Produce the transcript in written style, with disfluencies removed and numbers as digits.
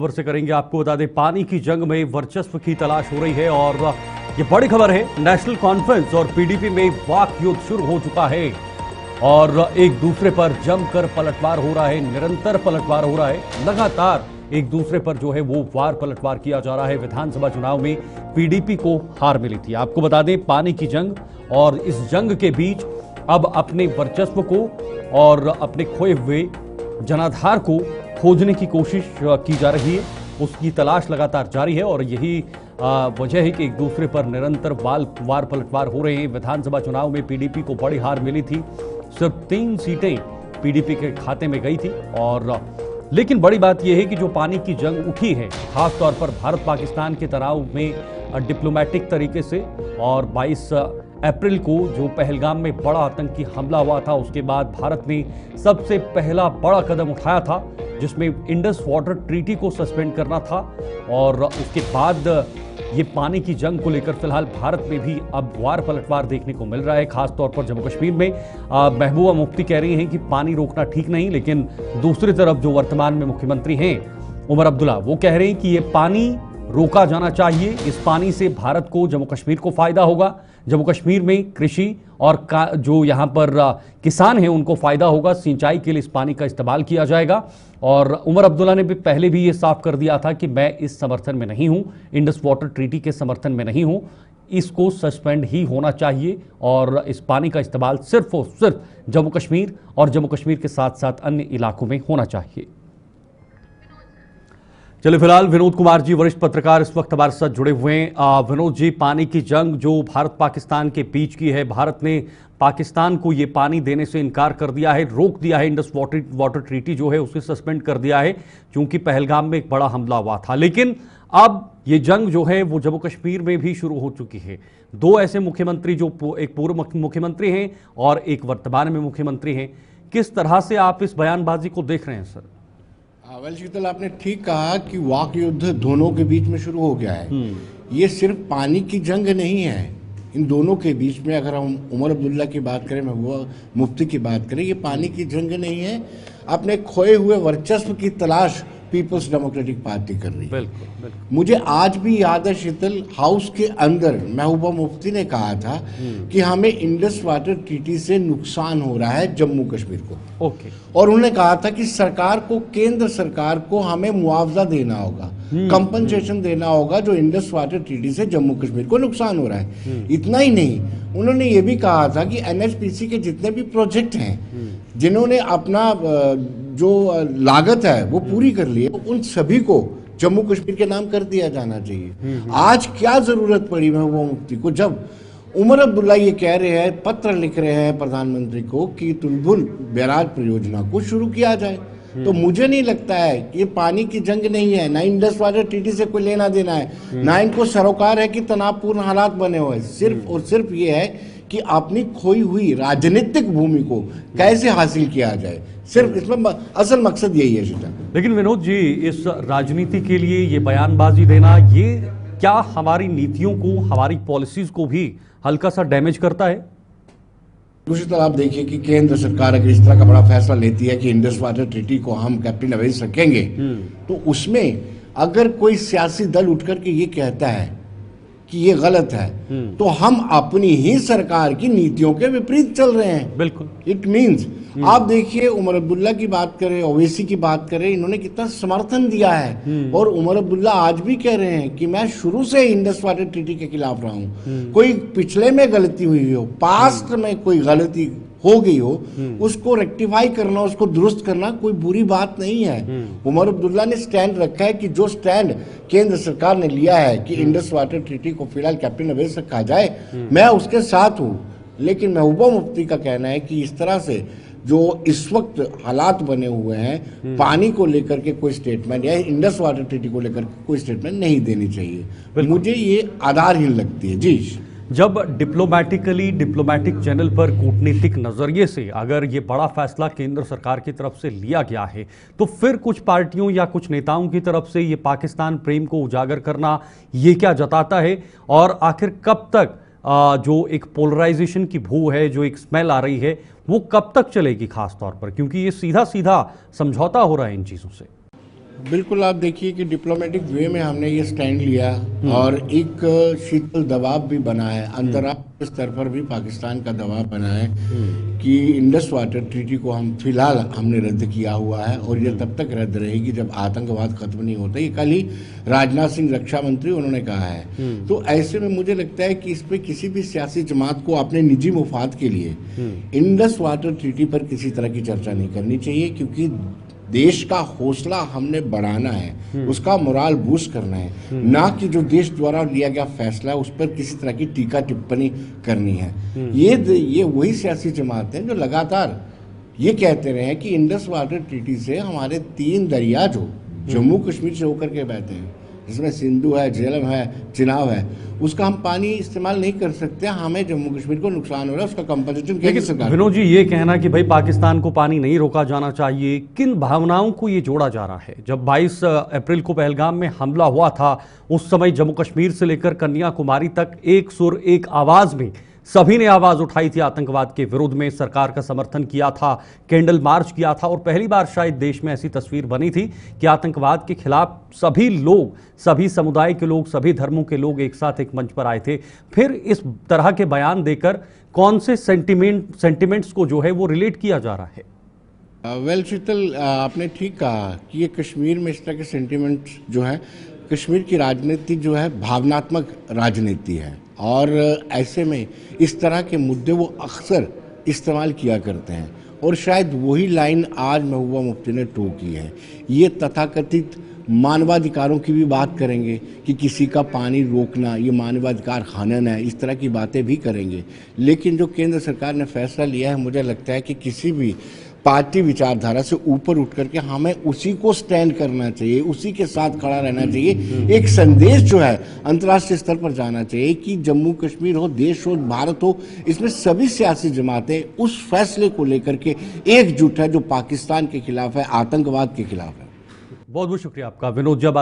खबर से करेंगे। आपको बता दें, पानी की जंग में वर्चस्व की तलाश हो रही है और ये बड़ी खबर है। नेशनल कॉन्फ्रेंस और पीडीपी में वाक युद्ध शुरू हो चुका है और एक दूसरे पर जमकर पलटवार हो रहा है, निरंतर पलटवार हो रहा है। लगातार एक दूसरे पर जो है वो वार पलटवार किया जा रहा है। विधानसभा चुनाव में पीडीपी को हार मिली थी। आपको बता दें, पानी की जंग और इस जंग के बीच अब अपने वर्चस्व को और अपने खोए हुए जनाधार को खोजने की कोशिश की जा रही है। उसकी तलाश लगातार जारी है और यही वजह है कि एक दूसरे पर निरंतर वार पलटवार हो रहे हैं। विधानसभा चुनाव में पीडीपी को बड़ी हार मिली थी। सिर्फ 3 सीटें पीडीपी के खाते में गई थी और लेकिन बड़ी बात यह है कि जो पानी की जंग उठी है, खासतौर पर भारत पाकिस्तान के तनाव में डिप्लोमेटिक तरीके से, और 22 अप्रैल को जो पहलगाम में बड़ा आतंकी हमला हुआ था, उसके बाद भारत ने सबसे पहला बड़ा कदम उठाया था जिसमें इंडस वाटर ट्रीटी को सस्पेंड करना था। और उसके बाद ये पानी की जंग को लेकर फिलहाल भारत में भी अब वार पलटवार देखने को मिल रहा है। खासतौर पर जम्मू कश्मीर में महबूबा मुफ्ती कह रही हैं कि पानी रोकना ठीक नहीं, लेकिन दूसरी तरफ जो वर्तमान में मुख्यमंत्री हैं उमर अब्दुल्ला, वो कह रहे हैं कि ये पानी रोका जाना चाहिए। इस पानी से भारत को, जम्मू कश्मीर को फायदा होगा। जम्मू कश्मीर में कृषि और जो यहाँ पर किसान हैं उनको फायदा होगा। सिंचाई के लिए इस पानी का इस्तेमाल किया जाएगा। और उमर अब्दुल्ला ने भी पहले भी ये साफ कर दिया था कि मैं इस समर्थन में नहीं हूँ, इंडस वाटर ट्रीटी के समर्थन में नहीं हूँ। इसको सस्पेंड ही होना चाहिए और इस पानी का इस्तेमाल सिर्फ और सिर्फ जम्मू कश्मीर और जम्मू कश्मीर के साथ साथ अन्य इलाकों में होना चाहिए। चलिए, फिलहाल विनोद कुमार जी, वरिष्ठ पत्रकार, इस वक्त हमारे साथ जुड़े हुए हैं। विनोद जी, पानी की जंग जो भारत पाकिस्तान के बीच की है, भारत ने पाकिस्तान को ये पानी देने से इनकार कर दिया है, रोक दिया है। इंडस वाटर ट्रीटी जो है उसे सस्पेंड कर दिया है क्योंकि पहलगाम में एक बड़ा हमला हुआ था। लेकिन अब ये जंग जो है वो जम्मू कश्मीर में भी शुरू हो चुकी है। दो ऐसे मुख्यमंत्री, जो एक पूर्व मुख्यमंत्री हैं और एक वर्तमान में मुख्यमंत्री हैं, किस तरह से आप इस बयानबाजी को देख रहे हैं सर? वेल शीतल, आपने ठीक कहा कि वाक युद्ध दोनों के बीच में शुरू हो गया है। ये सिर्फ पानी की जंग नहीं है, इन दोनों के बीच में अगर हम उमर अब्दुल्ला की बात करें, महबूबा मुफ्ती की बात करें, ये पानी की जंग नहीं है, अपने खोए हुए वर्चस्व की तलाश पीपल्स डेमोक्रेटिक पार्टी कर रही है। बिल्कुल, बिल्कुल। मुझे आज भी याद है शीतल, हाउस के अंदर महबूबा मुफ्ती ने कहा था कि हमें इंडस वाटर ट्रीटी से नुकसान हो रहा है जम्मू कश्मीर को। ओके। और उन्होंने कहा था कि सरकार को, केंद्र सरकार को हमें मुआवजा देना होगा, कंपनसेशन देना होगा जो इंडस वाटर ट्रीटी से जम्मू कश्मीर को नुकसान हो रहा है। इतना ही नहीं, उन्होंने ये भी कहा था कि एनएचपीसी के जितने भी प्रोजेक्ट हैं जिन्होंने अपना जो लागत है वो पूरी कर ली है, उन सभी को जम्मू कश्मीर के नाम कर दिया जाना चाहिए। आज क्या जरूरत पड़ी महबूबा मुफ्ती को, जब उमर अब्दुल्ला ये कह रहे हैं, पत्र लिख रहे हैं प्रधानमंत्री को कि तुलबुल बैराज परियोजना को शुरू किया जाए, तो मुझे नहीं लगता है कि ये पानी की जंग नहीं है, ना इंडस वाटर ट्रीटी से कोई लेना देना है, ना इनको सरोकार है कि तनावपूर्ण हालात बने हुए हैं। सिर्फ और सिर्फ ये है कि अपनी खोई हुई राजनीतिक भूमि को कैसे हासिल किया जाए, सिर्फ इसमें असल मकसद यही है शीतल। लेकिन विनोद जी, इस राजनीति के लिए ये बयानबाजी देना, ये क्या हमारी नीतियों को, हमारी पॉलिसीज को भी हल्का सा डैमेज करता है? दूसरी तरफ आप देखिए कि केंद्र सरकार अगर इस तरह का बड़ा फैसला लेती है कि इंडस वाटर ट्रीटी को हम कैप्टन अवेज रखेंगे, तो उसमें अगर कोई सियासी दल उठकर के ये कहता है कि ये गलत है, तो हम अपनी ही सरकार की नीतियों के विपरीत चल रहे हैं। बिल्कुल। इट मीन्स, आप देखिए, उमर अब्दुल्ला की बात करें, ओवैसी की बात करें, इन्होंने कितना समर्थन दिया है। और उमर अब्दुल्ला आज भी कह रहे हैं कि मैं शुरू से इंडस वाटर ट्रीटी के खिलाफ रहा हूं। कोई पिछले में गलती हुई हो, पास्ट में कोई गलती हो गई हो, उसको रेक्टिफाई करना, उसको दुरुस्त करना कोई बुरी बात नहीं है। उमर अब्दुल्ला ने स्टैंड रखा है कि जो स्टैंड केंद्र सरकार ने लिया है कि इंडस वाटर ट्रीटी को फिलहाल कैप्टन अवेज रखा जाए, मैं उसके साथ हूं। लेकिन महबूबा मुफ्ती का कहना है कि इस तरह से जो इस वक्त हालात बने हुए हैं, पानी को लेकर के कोई स्टेटमेंट या इंडस वाटर ट्रीटी को लेकर के कोई स्टेटमेंट नहीं देनी चाहिए। मुझे ये आधारहीन लगती है। जी, जब डिप्लोमैटिक चैनल पर कूटनीतिक नजरिए से अगर ये बड़ा फैसला केंद्र सरकार की तरफ से लिया गया है, तो फिर कुछ पार्टियों या कुछ नेताओं की तरफ से ये पाकिस्तान प्रेम को उजागर करना, ये क्या जताता है? और आखिर कब तक जो एक पोलराइजेशन की भू है, जो एक स्मेल आ रही है, वो कब तक चलेगी? खास तौर पर क्योंकि ये सीधा सीधा समझौता हो रहा है इन चीजों से। बिल्कुल, आप देखिए कि डिप्लोमेटिक वे में हमने ये स्टैंड लिया और एक शीतल दबाव भी बना है, अंतर्राष्ट्रीय स्तर पर भी पाकिस्तान का दबाव बना है कि इंडस वाटर ट्रीटी को हम फिलहाल हमने रद्द किया हुआ है और ये तब तक रद्द रहेगी जब आतंकवाद खत्म नहीं होता। ये कल ही राजनाथ सिंह रक्षा मंत्री उन्होंने कहा है। तो ऐसे में मुझे लगता है कि इस पे किसी भी सियासी जमात को अपने निजी मुफाद के लिए इंडस वाटर ट्रीटी पर किसी तरह की चर्चा नहीं करनी चाहिए, क्योंकि देश का हौसला हमने बढ़ाना है, उसका मोराल बूस्ट करना है, ना कि जो देश द्वारा लिया गया फैसला है उस पर किसी तरह की टीका टिप्पणी करनी है। ये वही सियासी जमात है जो लगातार ये कहते रहे हैं कि इंडस वाटर ट्रीटी से हमारे 3 दरिया जो जम्मू कश्मीर से होकर के बहते हैं, जिसमें सिंधु है, झेलम है, चिनाब है, उसका हम पानी इस्तेमाल नहीं कर सकते। हमें जम्मू कश्मीर को नुकसान हो रहा है, उसका कंपनसेशन केंद्र सरकार। विनोद जी, ये कहना कि भाई पाकिस्तान को पानी नहीं रोका जाना चाहिए, किन भावनाओं को ये जोड़ा जा रहा है? जब 22 अप्रैल को पहलगाम में हमला हुआ था, उस समय जम्मू कश्मीर से लेकर कन्याकुमारी तक एक सुर एक आवाज में सभी ने आवाज उठाई थी, आतंकवाद के विरोध में सरकार का समर्थन किया था, कैंडल मार्च किया था और पहली बार शायद देश में ऐसी तस्वीर बनी थी कि आतंकवाद के खिलाफ सभी लोग, सभी समुदाय के लोग, सभी धर्मों के लोग एक साथ एक मंच पर आए थे। फिर इस तरह के बयान देकर कौन से सेंटिमेंट्स को जो है वो रिलेट किया जा रहा है? वेल शीतल, आपने ठीक कहा कि ये कश्मीर में इस तरह के सेंटिमेंट जो है, कश्मीर की राजनीति जो है भावनात्मक राजनीति है और ऐसे में इस तरह के मुद्दे वो अक्सर इस्तेमाल किया करते हैं और शायद वही लाइन आज महबूबा मुफ्ती ने टोकी है। ये तथाकथित मानवाधिकारों की भी बात करेंगे कि किसी का पानी रोकना ये मानवाधिकार हनन है, इस तरह की बातें भी करेंगे। लेकिन जो केंद्र सरकार ने फैसला लिया है, मुझे लगता है कि किसी भी पार्टी विचारधारा से ऊपर उठ करके हमें उसी को स्टैंड करना चाहिए, उसी के साथ खड़ा रहना चाहिए। एक संदेश जो है अंतर्राष्ट्रीय स्तर पर जाना चाहिए कि जम्मू कश्मीर हो, देश हो, भारत हो, इसमें सभी सियासी जमातें उस फैसले को लेकर के एकजुट है जो पाकिस्तान के खिलाफ है, आतंकवाद के खिलाफ है। बहुत बहुत शुक्रिया आपका विनोद। जब